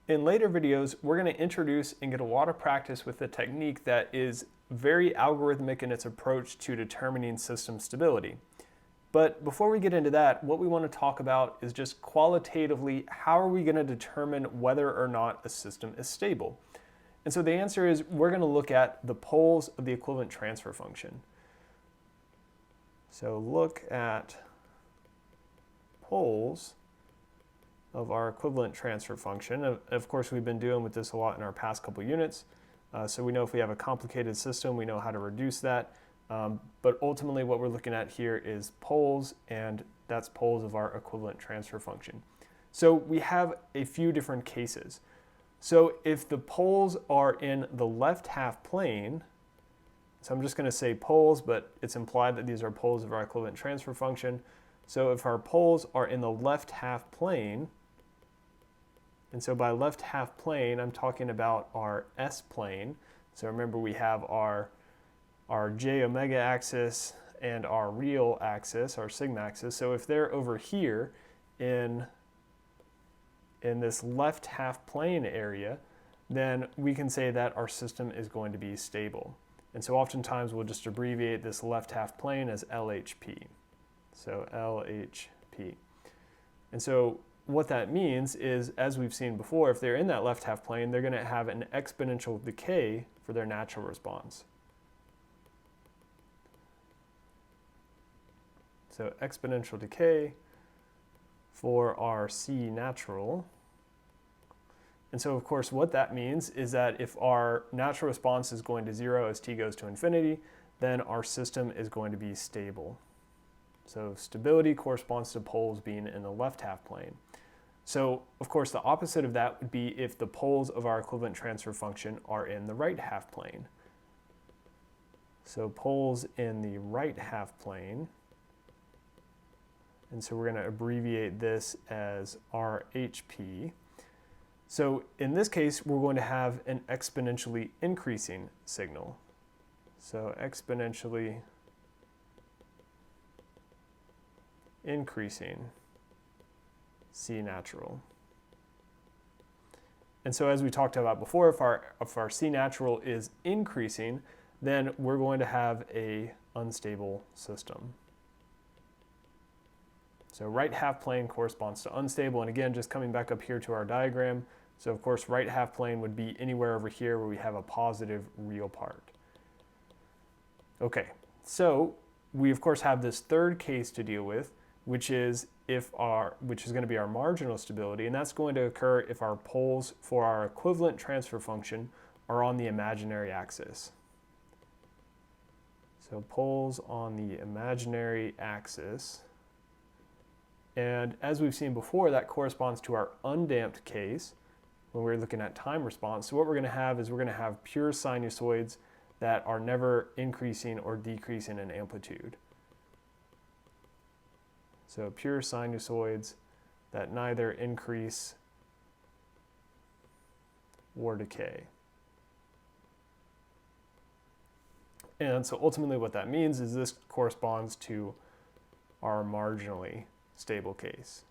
In later videos, we're going to introduce and get a lot of practice with a technique that is very algorithmic in its approach to determining system stability. But before we get into that, what we want to talk about is just qualitatively, how are we going to determine whether or not a system is stable? And so the answer is we're going to look at the poles of the equivalent transfer function. So look at poles of our equivalent transfer function. Of course, we've been dealing with this a lot in our past couple units. So we know if we have a complicated system, we know how to reduce that. But ultimately what we're looking at here is poles, and that's poles of our equivalent transfer function. So we have a few different cases. So if the poles are in the left half plane, so I'm just going to say poles, but it's implied that these are poles of our equivalent transfer function. So if our poles are in the left half plane, and so by left half plane, I'm talking about our S plane. So remember, we have our j omega axis and our real axis, our sigma axis. So if they're over here in this left half plane area, then we can say that our system is going to be stable. And so oftentimes we'll just abbreviate this left half plane as LHP. So LHP. And so what that means is, as we've seen before, if they're in that left half plane, they're going to have an exponential decay for their natural response. So exponential decay for our C natural. And so of course what that means is that if our natural response is going to 0 as t goes to infinity, then our system is going to be stable. So stability corresponds to poles being in the left half plane. So of course the opposite of that would be if the poles of our equivalent transfer function are in the right half plane. So poles in the right half plane, and so we're going to abbreviate this as RHP. So in this case, we're going to have an exponentially increasing signal. So exponentially increasing C natural. And so as we talked about before, if our C natural is increasing, then we're going to have an unstable system. So right half plane corresponds to unstable, and again, just coming back up here to our diagram, so of course right half plane would be anywhere over here where we have a positive real part. Okay, so we of course have this third case to deal with, which is going to be our marginal stability, and that's going to occur if our poles for our equivalent transfer function are on the imaginary axis. So poles on the imaginary axis. And as we've seen before, that corresponds to our undamped case when we're looking at time response. So what we're going to have is we're going to have pure sinusoids that are never increasing or decreasing in amplitude. So pure sinusoids that neither increase or decay. And so ultimately what that means is this corresponds to our marginally stable case.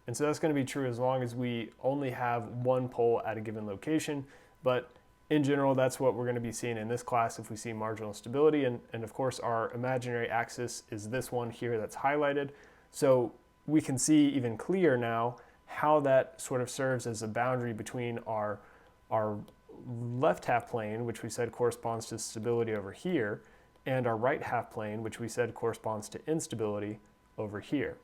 And so that's going to be true as long as we only have one pole at a given location, but in general that's what we're going to be seeing in this class if we see marginal stability, and of course our imaginary axis is this one here that's highlighted. So we can see even clearer now how that sort of serves as a boundary between our left half plane, which we said corresponds to stability over here, and our right half plane, which we said corresponds to instability over here.